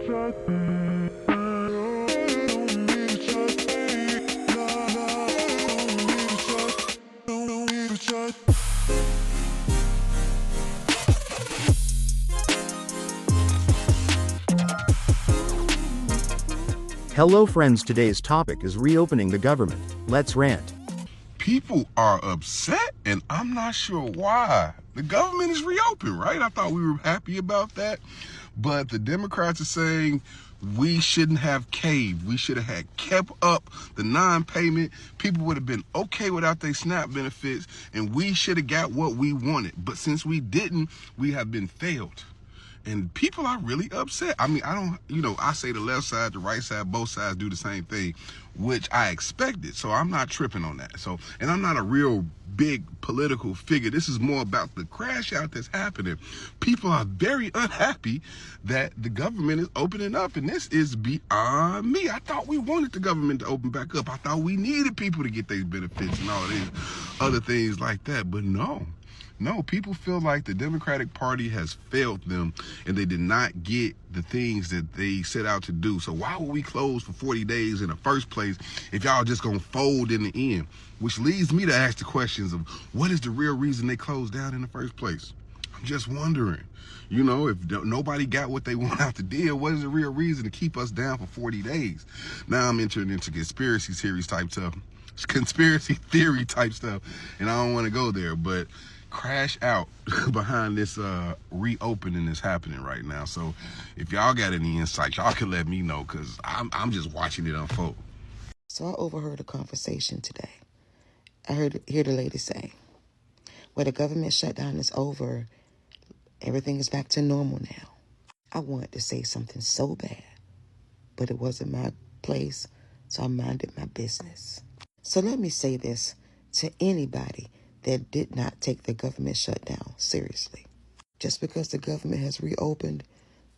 Hello friends, today's topic is reopening the government. Let's rant. People are upset, and I'm not sure why. The government is reopened, right? I thought we were happy about that. But the Democrats are saying we shouldn't have caved. We should have had kept up the non-payment. People would have been okay without their SNAP benefits, and we should have got what we wanted. But since we didn't, we have been failed. And people are really upset. I mean, I say the left side, the right side, both sides do the same thing, which I expected. So I'm not tripping on that. And I'm not a real big political figure. This is more about the crash out that's happening. People are very unhappy that the government is opening up, and this is beyond me. I thought we wanted the government to open back up. I thought we needed people to get their benefits and all these other things like that, but no. No, people feel like the Democratic Party has failed them and they did not get the things that they set out to do. So why would we close for 40 days in the first place if y'all just gonna fold in the end? Which leads me to ask the questions of what is the real reason they closed down in the first place? I'm just wondering. If nobody got what they want out the deal, what is the real reason to keep us down for 40 days? Now I'm entering into conspiracy theory type stuff, and I don't want to go there, but crash out behind this reopening that's happening right now. So if y'all got any insight, y'all can let me know, because I'm just watching it unfold. So I overheard a conversation today. I hear the lady say, well, the government shutdown is over. Everything is back to normal now. I wanted to say something so bad, but it wasn't my place, so I minded my business. So let me say this to anybody that did not take the government shutdown seriously. Just because the government has reopened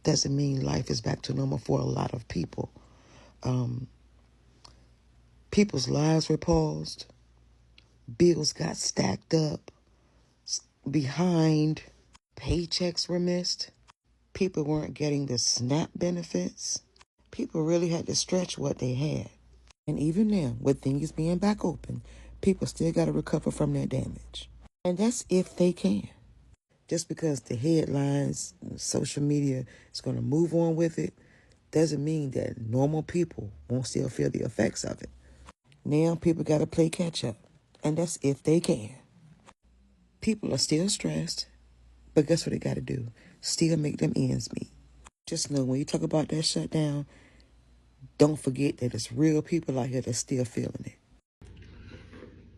doesn't mean life is back to normal for a lot of people. People's lives were paused. Bills got stacked up, behind. Paychecks were missed. People weren't getting the SNAP benefits. People really had to stretch what they had. And even now, with things being back open, people still got to recover from that damage. And that's if they can. Just because the headlines, social media is going to move on with it, doesn't mean that normal people won't still feel the effects of it. Now people got to play catch up. And that's if they can. People are still stressed, but guess what they got to do? Still make them ends meet. Just know when you talk about that shutdown, don't forget that it's real people out here that's still feeling it.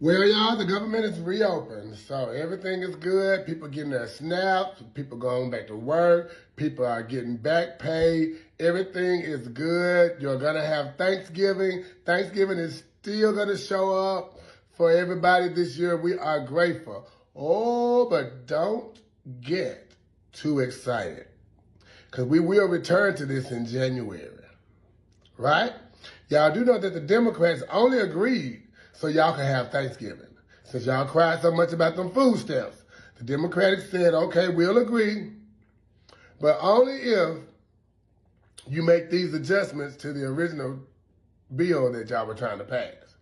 Well, y'all, the government is reopened, so everything is good. People getting their snaps, people going back to work, people are getting back pay. Everything is good. You're going to have Thanksgiving. Thanksgiving is still going to show up for everybody this year. We are grateful. Oh, but don't get too excited, because we will return to this in January, right? Y'all do know that the Democrats only agreed so y'all can have Thanksgiving. Since y'all cried so much about them food stamps, the Democrats said, okay, we'll agree, but only if you make these adjustments to the original bill that y'all were trying to pass.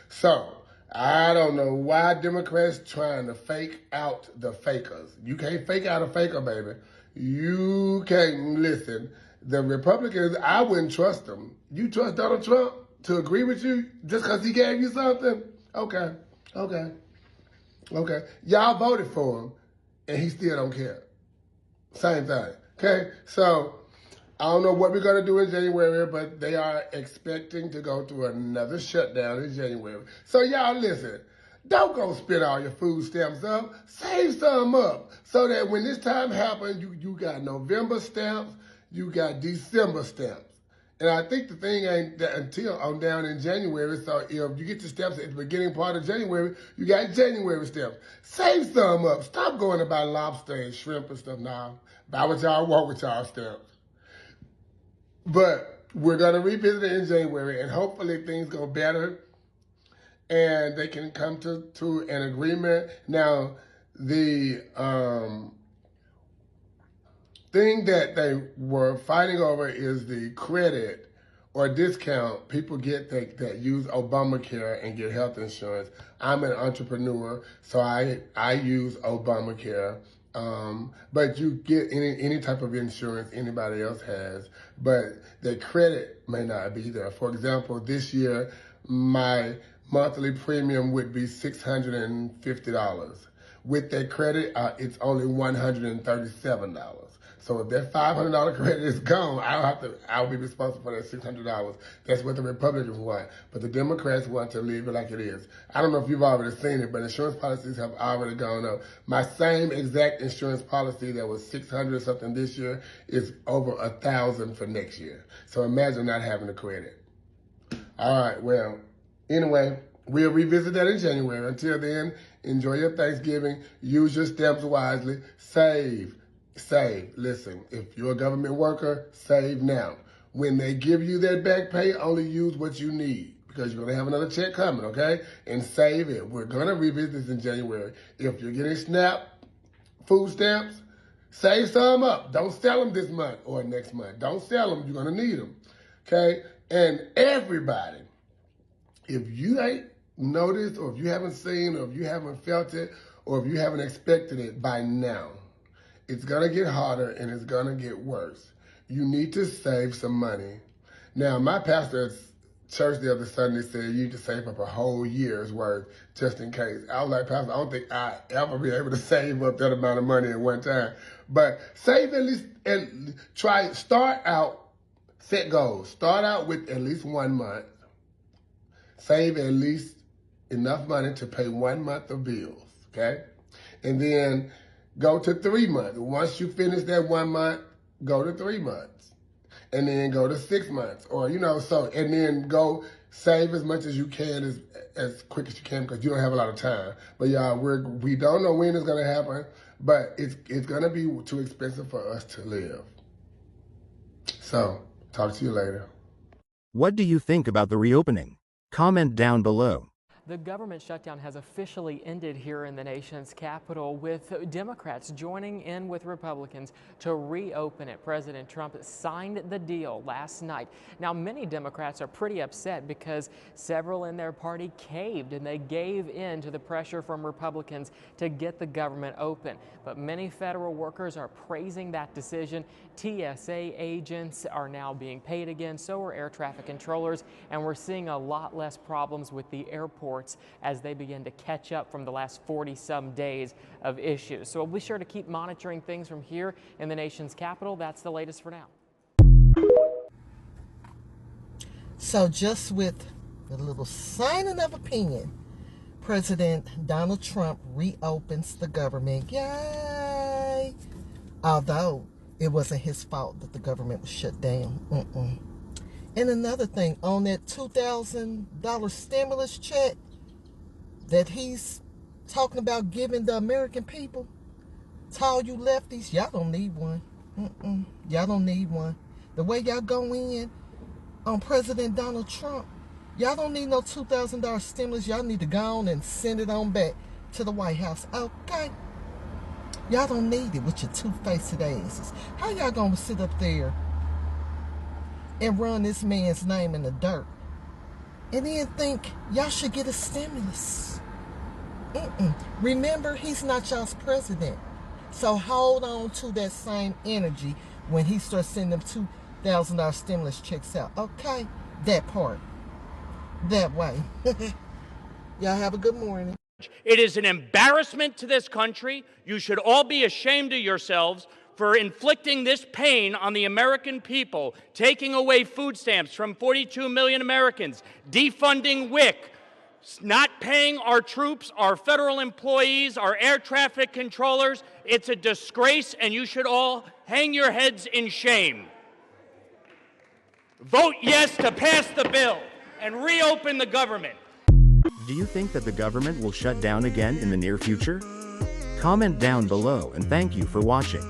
So, I don't know why Democrats trying to fake out the fakers. You can't fake out a faker, baby. You can't. Listen, the Republicans, I wouldn't trust them. You trust Donald Trump to agree with you just because he gave you something? Okay. Y'all voted for him, and he still don't care. Same thing, okay? So, I don't know what we're going to do in January, but they are expecting to go through another shutdown in January. So, y'all, listen. Don't go spend all your food stamps up. Save some up so that when this time happens, you got November stamps, you got December stamps. And I think the thing ain't that until I'm down in January. So if you get your stamps at the beginning part of January, you got January stamps. Save some up. Stop going to buy lobster and shrimp and stuff now. Buy what y'all want with y'all stamps. But we're going to revisit it in January, and hopefully things go better and they can come to an agreement. Now, the thing that they were fighting over is the credit or discount people get that use Obamacare and get health insurance. I'm an entrepreneur, so I use Obamacare. But you get any type of insurance anybody else has, but the credit may not be there. For example, this year, my monthly premium would be $650. With that credit, it's only $137. So if that $500 credit is gone, I'll be responsible for that $600. That's what the Republicans want. But the Democrats want to leave it like it is. I don't know if you've already seen it, but insurance policies have already gone up. My same exact insurance policy that was $600 or something this year is over $1,000 for next year. So imagine not having the credit. All right, well, anyway, we'll revisit that in January. Until then, enjoy your Thanksgiving. Use your stamps wisely. Save. Listen, if you're a government worker, save now. When they give you that back pay, only use what you need because you're going to have another check coming, okay? And save it. We're going to revisit this in January. If you're getting SNAP food stamps, save some up. Don't sell them this month or next month. Don't sell them. You're going to need them, okay? And everybody, if you ain't noticed or if you haven't seen or if you haven't felt it or if you haven't expected it by now, it's going to get harder and it's going to get worse. You need to save some money. Now, my pastor at church the other Sunday said you need to save up a whole year's worth just in case. I was like, Pastor, I don't think I'll ever be able to save up that amount of money at one time. But save at least and start out, set goals. Start out with at least 1 month. Save at least enough money to pay 1 month of bills, okay? And then go to 3 months. Once you finish that 1 month, go to 3 months. And then go to 6 months. Or, and then go save as much as you can as quick as you can because you don't have a lot of time. But y'all, we don't know when it's going to happen, but it's going to be too expensive for us to live. So, talk to you later. What do you think about the reopening? Comment down below. The government shutdown has officially ended here in the nation's capital, with Democrats joining in with Republicans to reopen it. President Trump signed the deal last night. Now, many Democrats are pretty upset because several in their party caved and they gave in to the pressure from Republicans to get the government open. But many federal workers are praising that decision. TSA agents are now being paid again, so are air traffic controllers, and we're seeing a lot less problems with the airports as they begin to catch up from the last 40-some days of issues. So we'll be sure to keep monitoring things from here in the nation's capital. That's the latest for now. So just with a little signing of opinion, President Donald Trump reopens the government. Yay! Although it wasn't his fault that the government was shut down. And another thing, on that $2,000 stimulus check that he's talking about giving the American people, to all you lefties, y'all don't need one. Y'all don't need one. The way y'all go in on President Donald Trump, y'all don't need no $2,000 stimulus. Y'all need to go on and send it on back to the White House. Okay? Y'all don't need it with your two-faced asses. How y'all gonna sit up there and run this man's name in the dirt and then think y'all should get a stimulus? Remember, he's not y'all's president. So hold on to that same energy when he starts sending them $2,000 stimulus checks out. Okay? That part. That way. Y'all have a good morning. It is an embarrassment to this country. You should all be ashamed of yourselves for inflicting this pain on the American people, taking away food stamps from 42 million Americans, defunding WIC, not paying our troops, our federal employees, our air traffic controllers. It's a disgrace, and you should all hang your heads in shame. Vote yes to pass the bill and reopen the government. Do you think that the government will shut down again in the near future? Comment down below, and thank you for watching.